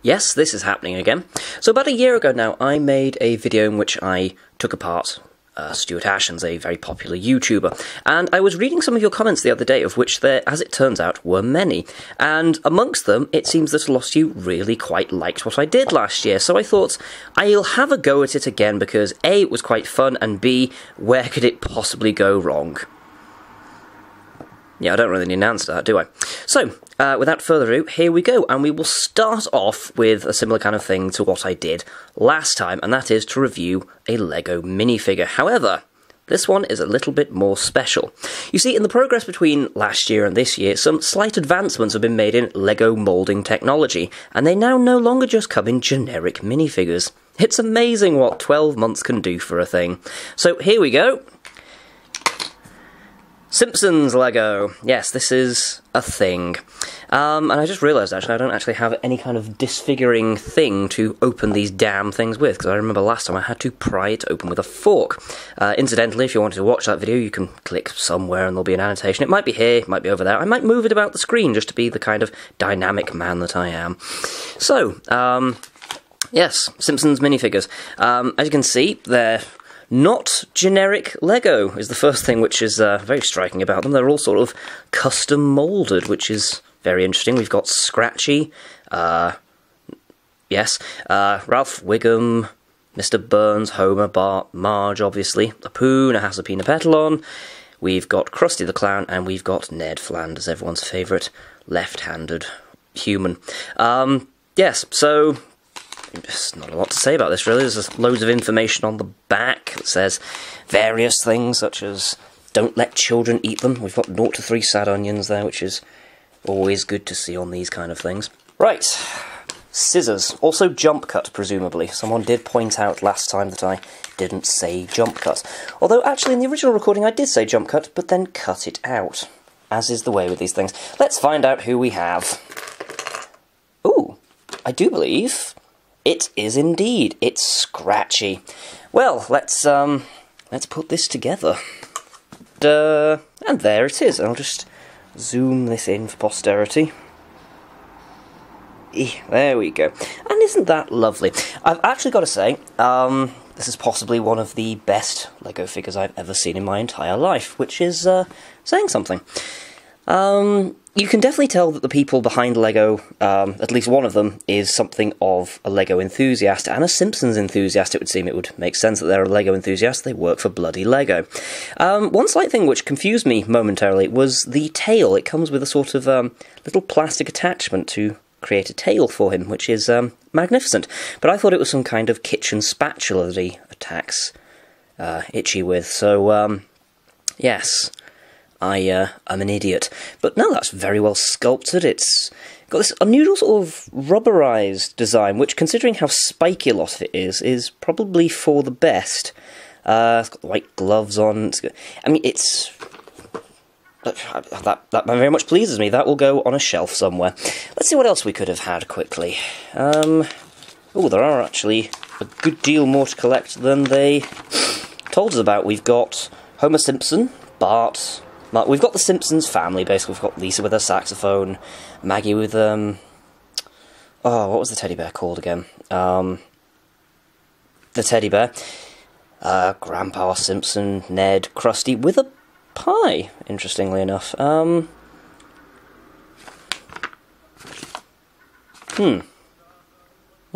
Yes, this is happening again. So about a year ago now, I made a video in which I took apart Stuart Ashens, a very popular YouTuber, and I was reading some of your comments the other day, of which there, as it turns out, were many, and amongst them, it seems that a lot of you really quite liked what I did last year, so I thought, I'll have a go at it again, because A, it was quite fun, and B, where could it possibly go wrong? Yeah, I don't really need an answer to that, do I? So, without further ado, here we go, and we will start off with a similar kind of thing to what I did last time, and that is to review a LEGO minifigure. However, this one is a little bit more special. You see, in the progress between last year and this year, some slight advancements have been made in LEGO moulding technology, and they now no longer just come in generic minifigures. It's amazing what 12 months can do for a thing. So, here we go. Simpsons LEGO. Yes, this is a thing. And I just realised, actually, I don't actually have any kind of disfiguring thing to open these damn things with, because I remember last time I had to pry it open with a fork. Incidentally, if you wanted to watch that video, you can click somewhere and there'll be an annotation. It might be here, it might be over there. I might move it about the screen just to be the kind of dynamic man that I am. So, yes, Simpsons minifigures. As you can see, they're not generic LEGO is the first thing which is very striking about them. They're all sort of custom moulded, which is very interesting. We've got Scratchy, yes, Ralph Wiggum, Mr. Burns, Homer, Bart, Marge, obviously, Apu, Nahasapeena Petalon. We've got Krusty the Clown, and we've got Ned Flanders, everyone's favourite left-handed human. Yes, so there's not a lot to say about this, really. There's loads of information on the back that says various things, such as don't let children eat them. We've got 0 to 3 sad onions there, which is always good to see on these kind of things. Right, scissors. Also jump cut, presumably. Someone did point out last time that I didn't say jump cut. Although, actually, in the original recording I did say jump cut, but then cut it out. As is the way with these things. Let's find out who we have. Ooh, I do believe it is indeed. It's Scratchy. Well, let's put this together. And there it is. I'll just zoom this in for posterity. There we go. And isn't that lovely? I've actually got to say, this is possibly one of the best LEGO figures I've ever seen in my entire life, which is saying something. You can definitely tell that the people behind LEGO, at least one of them, is something of a LEGO enthusiast, and a Simpsons enthusiast, it would seem. It would make sense that they're a LEGO enthusiast, they work for bloody LEGO. One slight thing which confused me momentarily was the tail. It comes with a sort of little plastic attachment to create a tail for him, which is magnificent. But I thought it was some kind of kitchen spatula that he attacks Itchy with, so, yes. I'm an idiot. But no, that's very well sculpted. It's got this unusual sort of rubberized design, which, considering how spiky a lot of it is probably for the best. It's got the white gloves on. I mean, it's that very much pleases me. That will go on a shelf somewhere. Let's see what else we could have had quickly. Oh, there are actually a good deal more to collect than they told us about. We've got Homer Simpson, Bart. We've got the Simpsons family, basically. We've got Lisa with her saxophone, Maggie with, oh, what was the teddy bear called again? The teddy bear. Grandpa Simpson, Ned, Krusty, with a pie, interestingly enough.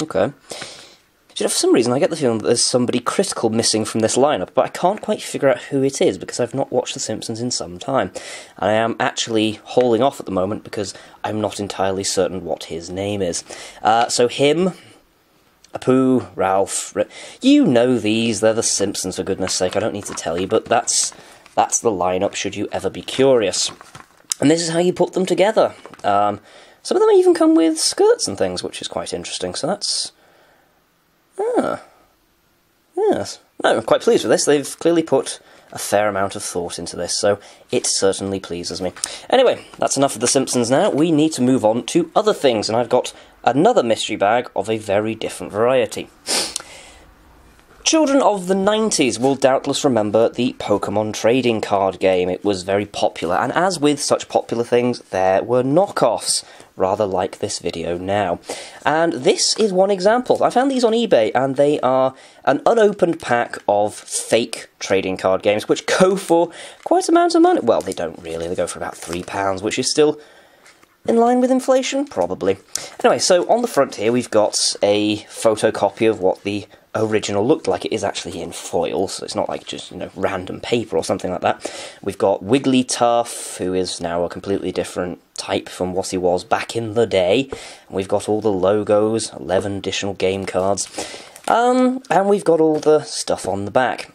Okay. You know, for some reason I get the feeling that there's somebody critical missing from this lineup, but I can't quite figure out who it is, because I've not watched The Simpsons in some time. And I am actually hauling off at the moment, because I'm not entirely certain what his name is. So him, Apu, Ralph, you know these, they're The Simpsons, for goodness sake, I don't need to tell you, but that's the lineup, should you ever be curious. And this is how you put them together. Some of them even come with skirts and things, which is quite interesting, so that's... yes. No, I'm quite pleased with this. They've clearly put a fair amount of thought into this, so it certainly pleases me. Anyway, that's enough of The Simpsons now. We need to move on to other things, and I've got another mystery bag of a very different variety. Children of the 90s will doubtless remember the Pokemon trading card game. It was very popular, and as with such popular things, there were knockoffs, rather like this video now. And this is one example. I found these on eBay, and they are an unopened pack of fake trading card games, which go for quite a amount of money. Well, they don't really. They go for about £3, which is still in line with inflation? Probably. Anyway, so on the front here, we've got a photocopy of what the original looked like. It is actually in foil, so it's not like just, you know, random paper or something like that. We've got Wigglytuff, who is now a completely different type from what he was back in the day. We've got all the logos, 11 additional game cards, and we've got all the stuff on the back.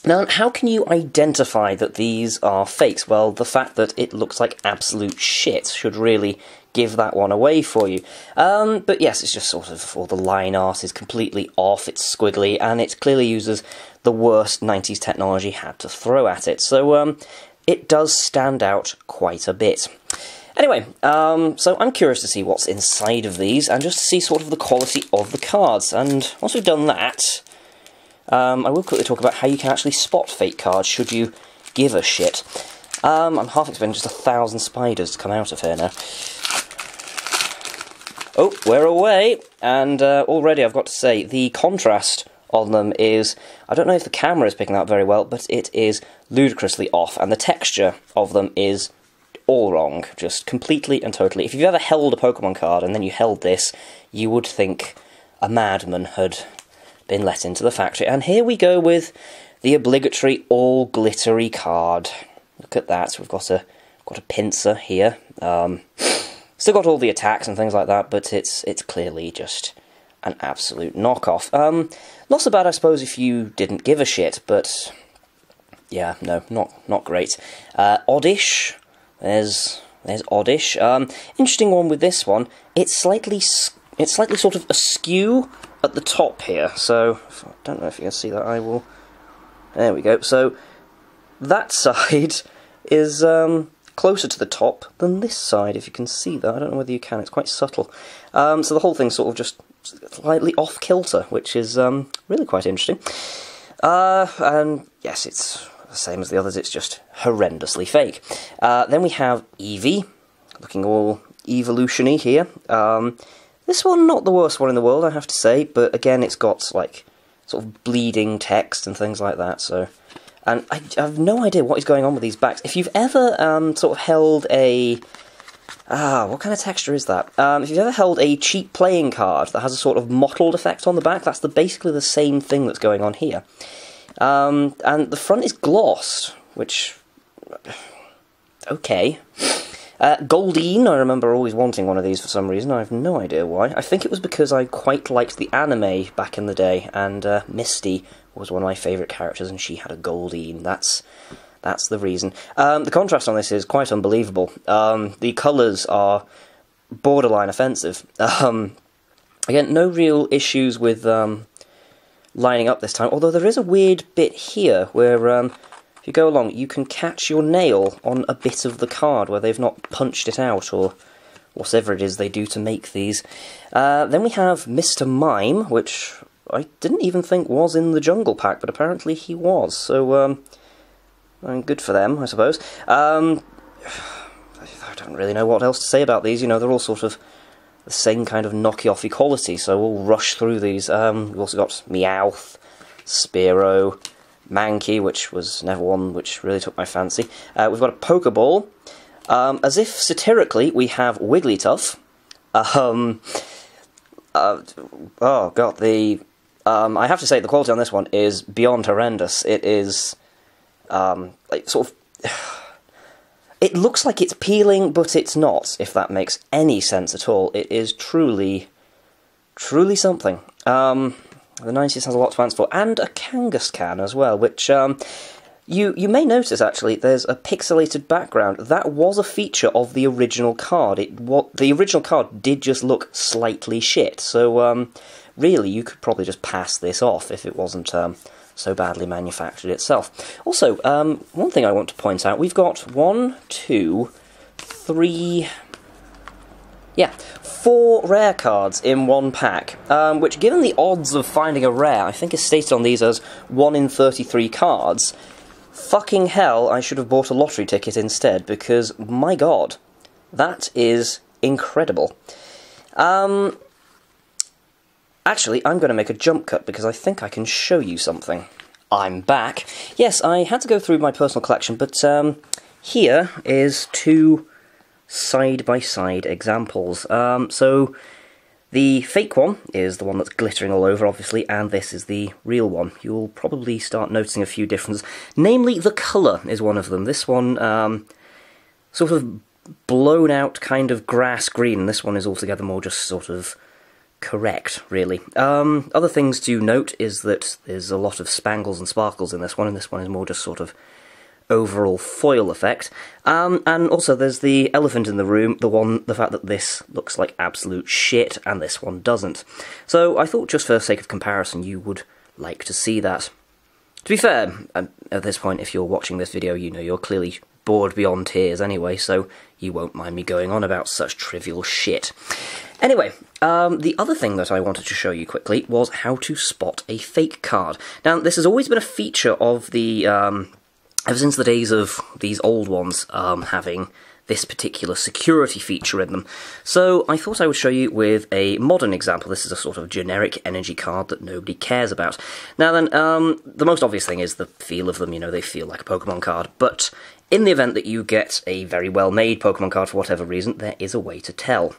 Now, how can you identify that these are fakes? Well, the fact that it looks like absolute shit should really give that one away for you. But yes, it's just sort of, all the line art is completely off, it's squiggly, and it clearly uses the worst 90s technology had to throw at it. So, it does stand out quite a bit. Anyway, so I'm curious to see what's inside of these, and just to see sort of the quality of the cards. And once we've done that, I will quickly talk about how you can actually spot fake cards, should you give a shit. I'm half expecting just 1,000 spiders to come out of here now. Oh, we're away, and already I've got to say, the contrast on them is, I don't know if the camera is picking that up very well, but it is ludicrously off, and the texture of them is all wrong, just completely and totally. If you've ever held a Pokemon card and then you held this, you would think a madman had been let into the factory. And here we go with the obligatory all glittery card. Look at that. We've got a pincer here. Still got all the attacks and things like that, but it's clearly just an absolute knockoff. Not so bad, I suppose, if you didn't give a shit, but yeah, no, not great. Oddish. There's Oddish. Interesting one with this one. It's slightly sort of askew at the top here, so I don't know if you can see that. I will. There we go. So that side is closer to the top than this side, if you can see that. I don't know whether you can. It's quite subtle. So the whole thing's sort of just slightly off kilter, which is really quite interesting. And yes, it's the same as the others. It's just horrendously fake. Then we have Eevee, looking all evolution-y here. This one, not the worst one in the world, I have to say, but again, it's got, like, sort of bleeding text and things like that, so. And I have no idea what is going on with these backs. If you've ever sort of held a... what kind of texture is that? If you've ever held a cheap playing card that has a sort of mottled effect on the back, that's basically the same thing that's going on here. And the front is glossed, which... okay. Goldeen, I remember always wanting one of these for some reason. I have no idea why. I think it was because I quite liked the anime back in the day, and Misty was one of my favourite characters, and she had a Goldeen. That's the reason. The contrast on this is quite unbelievable. The colours are borderline offensive. Again, no real issues with lining up this time, although there is a weird bit here where... if you go along, you can catch your nail on a bit of the card where they've not punched it out, or whatever it is they do to make these. Then we have Mr. Mime, which I didn't even think was in the Jungle Pack, but apparently he was, so good for them, I suppose. I don't really know what else to say about these. You know, they're all sort of the same kind of knocky-offy quality, so we'll rush through these. We've also got Meowth, Spearow, Mankey, which was never one which really took my fancy. We've got a Pokeball. As if satirically, we have Wigglytuff. Oh god, I have to say the quality on this one is beyond horrendous. It is like sort of. It looks like it's peeling, but it's not. If that makes any sense at all, it is truly something. The 90s has a lot to answer for, and a Kangaskhan as well, which you may notice, actually, there's a pixelated background. That was a feature of the original card. The original card did just look slightly shit, so really, you could probably just pass this off if it wasn't so badly manufactured itself. Also, one thing I want to point out, we've got 1, 2, 3... Yeah, 4 rare cards in one pack, which, given the odds of finding a rare, I think is stated on these as 1 in 33 cards. Fucking hell, I should have bought a lottery ticket instead, because, my god, that is incredible. Actually, I'm going to make a jump cut, because I think I can show you something. I'm back. Yes, I had to go through my personal collection, but here is 2 side-by-side examples. So the fake one is the one that's glittering all over, obviously, and this is the real one. You'll probably start noticing a few differences. Namely, the colour is one of them. This one, sort of blown out kind of grass green. This one is altogether more just sort of correct, really. Other things to note is that there's a lot of spangles and sparkles in this one, and this one is more just sort of overall foil effect. And also there's the elephant in the room, the fact that this looks like absolute shit and this one doesn't. So I thought, just for the sake of comparison, you would like to see that. To be fair, at this point, if you're watching this video, you know you're clearly bored beyond tears anyway, so you won't mind me going on about such trivial shit. Anyway, the other thing that I wanted to show you quickly was how to spot a fake card. Now, this has always been a feature of the ever since the days of these old ones having this particular security feature in them. So I thought I would show you with a modern example. This is a sort of generic energy card that nobody cares about. Now then, the most obvious thing is the feel of them. You know, they feel like a Pokemon card, but in the event that you get a very well-made Pokemon card for whatever reason, there is a way to tell.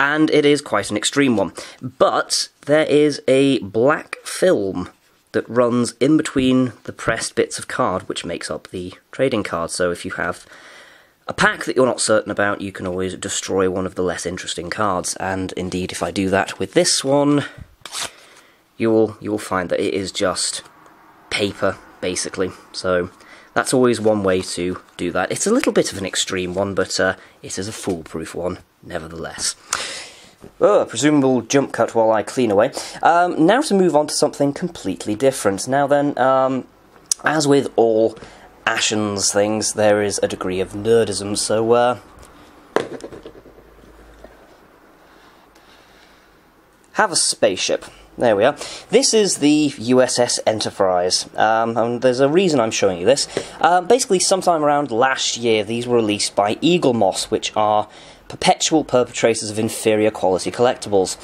And it is quite an extreme one. But there is a black film that runs in between the pressed bits of card, which makes up the trading card. So if you have a pack that you're not certain about, you can always destroy one of the less interesting cards. And indeed, if I do that with this one, you will find that it is just paper, basically. So that's always one way to do that. It's a little bit of an extreme one, but it is a foolproof one, nevertheless. Presumable jump cut while I clean away. Now to move on to something completely different. Now then, as with all Ashens things, there is a degree of nerdism, so have a spaceship. There we are. This is the USS Enterprise, and there's a reason I'm showing you this. Basically, sometime around last year, these were released by Eagle Moss, which are perpetual perpetrators of inferior quality collectibles.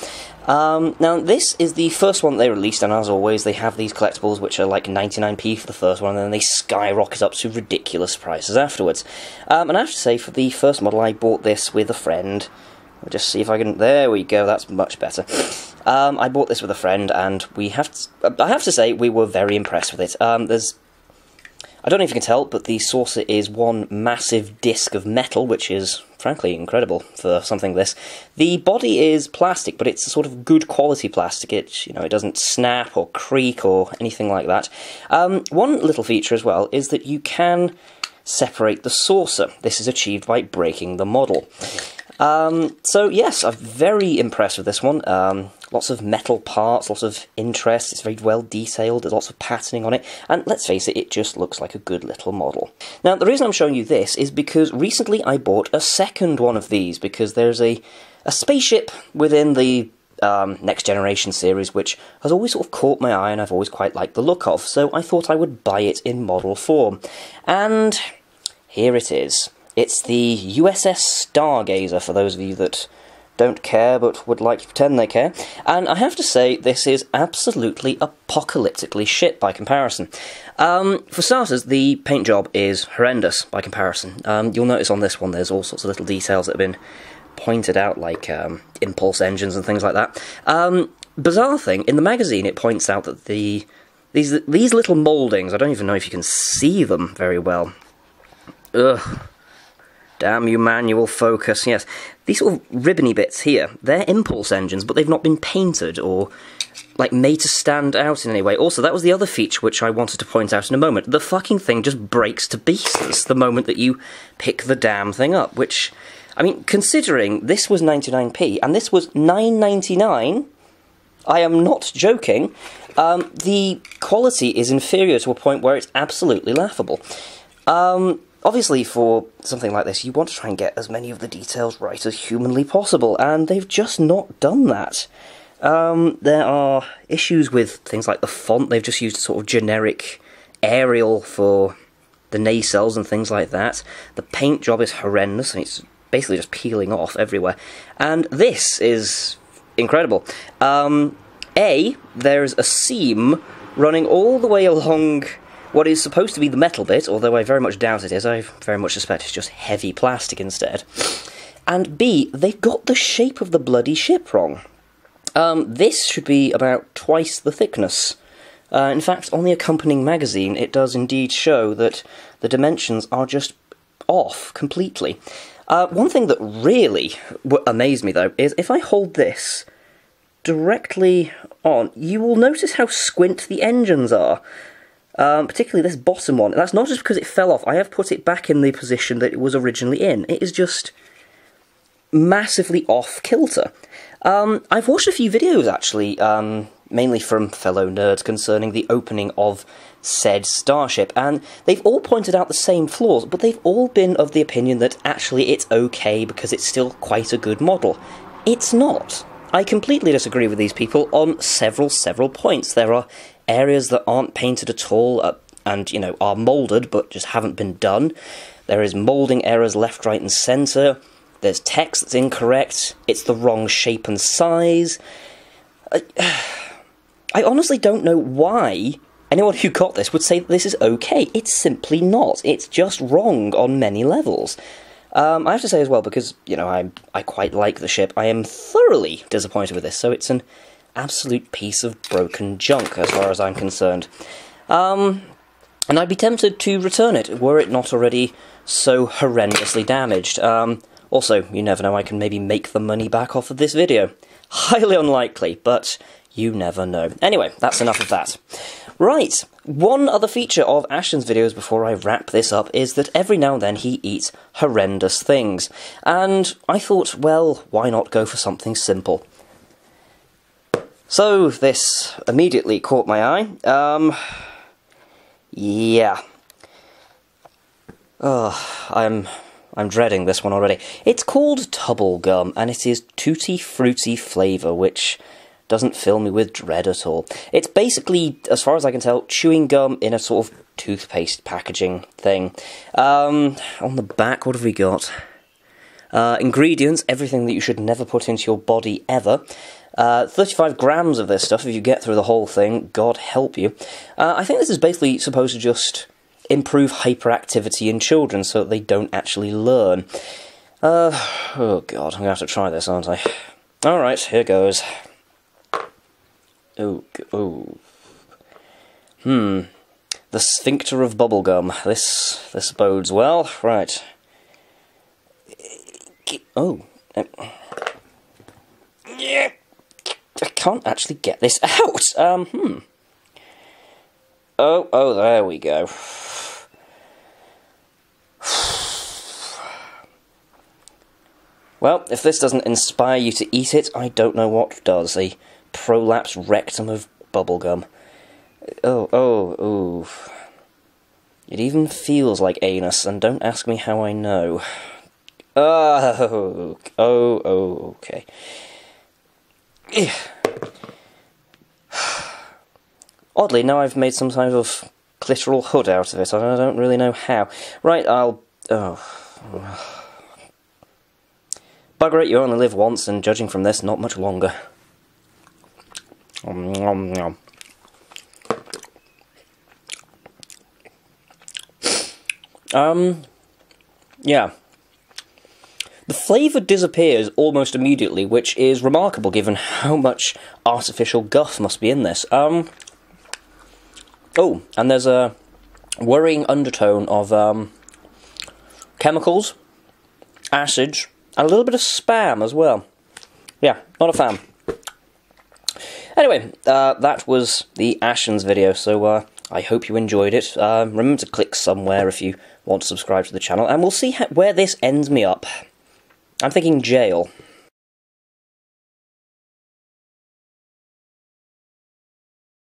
Now, this is the first one they released, and as always, they have these collectibles which are like 99p for the first one, and then they skyrocket up to ridiculous prices afterwards. And I have to say, for the first model, I bought this with a friend. I'll just see if I can... There we go, that's much better. I bought this with a friend, and I have to say, we were very impressed with it. I don't know if you can tell, but the saucer is one massive disc of metal, which is, frankly, incredible for something this. The body is plastic, but it's a sort of good quality plastic. It doesn't snap or creak or anything like that. One little feature as well is that you can separate the saucer. This is achieved by breaking the model. So yes, I'm very impressed with this one. Lots of metal parts, lots of interest, it's very well detailed, there's lots of patterning on it, and let's face it, it just looks like a good little model. Now, the reason I'm showing you this is because recently I bought a second one of these, because there's a spaceship within the Next Generation series which has always sort of caught my eye and I've always quite liked the look of, so I thought I would buy it in model form. And here it is. It's the USS Stargazer, for those of you that don't care but would like to pretend they care. And I have to say, this is absolutely apocalyptically shit by comparison. For starters, the paint job is horrendous by comparison. You'll notice on this one there's all sorts of little details that have been pointed out, like impulse engines and things like that. Bizarre thing, in the magazine it points out that these little mouldings, I don't even know if you can see them very well. Ugh. Damn you, manual focus, yes. These sort of ribbony bits here, they're impulse engines, but they've not been painted or, like, made to stand out in any way. Also, that was the other feature which I wanted to point out in a moment. The fucking thing just breaks to pieces the moment that you pick the damn thing up, which, I mean, considering this was 99p and this was $9.99, I am not joking, the quality is inferior to a point where it's absolutely laughable. obviously, for something like this, you want to try and get as many of the details right as humanly possible, and they've just not done that. There are issues with things like the font. They've just used a sort of generic Arial for the nacelles and things like that. The paint job is horrendous, and it's basically just peeling off everywhere. And this is incredible. There's a seam running all the way along what is supposed to be the metal bit, although I very much doubt it is. I very much suspect it's just heavy plastic instead. And B, they've got the shape of the bloody ship wrong. This should be about twice the thickness. In fact, on the accompanying magazine, it does indeed show that the dimensions are just off completely. One thing that really amazed me, though, is if I hold this directly on, you will notice how squint the engines are. Particularly this bottom one. That's not just because it fell off. I have put it back in the position that it was originally in. It is just massively off-kilter. I've watched a few videos, actually, mainly from fellow nerds, concerning the opening of said starship, and they've all pointed out the same flaws, but they've all been of the opinion that actually it's okay because it's still quite a good model. It's not. I completely disagree with these people on several points. There are areas that aren't painted at all, and, you know, are moulded, but just haven't been done. There is moulding errors left, right, and centre. There's text that's incorrect. It's the wrong shape and size. I honestly don't know why anyone who got this would say that this is okay. It's simply not. It's just wrong on many levels. I have to say as well, because, you know, I quite like the ship, I am thoroughly disappointed with this, so it's an absolute piece of broken junk, as far as I'm concerned. And I'd be tempted to return it, were it not already so horrendously damaged. Also, you never know, I can maybe make the money back off of this video. Highly unlikely, but you never know. Anyway, that's enough of that. Right, one other feature of Ashens' videos before I wrap this up is that every now and then he eats horrendous things. And I thought, well, why not go for something simple? So, this immediately caught my eye. Yeah. I'm dreading this one already. It's called Tubble Gum, and it is tutti frutti flavour, which doesn't fill me with dread at all. It's basically, as far as I can tell, chewing gum in a sort of toothpaste packaging thing. On the back, what have we got? Ingredients, everything that you should never put into your body ever. 35 grams of this stuff if you get through the whole thing, God help you. I think this is basically supposed to just improve hyperactivity in children so that they don't actually learn. Oh God, I'm going to have to try this, aren't I? Alright, here goes. Oh. The sphincter of bubblegum. This bodes well. Right. Oh. Yeah. I can't actually get this out. Oh, there we go. Well, if this doesn't inspire you to eat it, I don't know what does. A prolapsed rectum of bubblegum. Oh. It even feels like anus, and don't ask me how I know. Oh, okay. Oddly, now I've made some kind of clitoral hood out of it. I don't really know how. Right, I'll... Oh. Bugger it, you only live once, and judging from this, not much longer. Yeah. The flavour disappears almost immediately, which is remarkable given how much artificial guff must be in this. Oh, and there's a worrying undertone of chemicals, acids, and a little bit of spam as well. Yeah, not a fan. Anyway, that was the Ashens video, so I hope you enjoyed it. Remember to click somewhere if you want to subscribe to the channel, and we'll see where this ends me up. I'm thinking jail.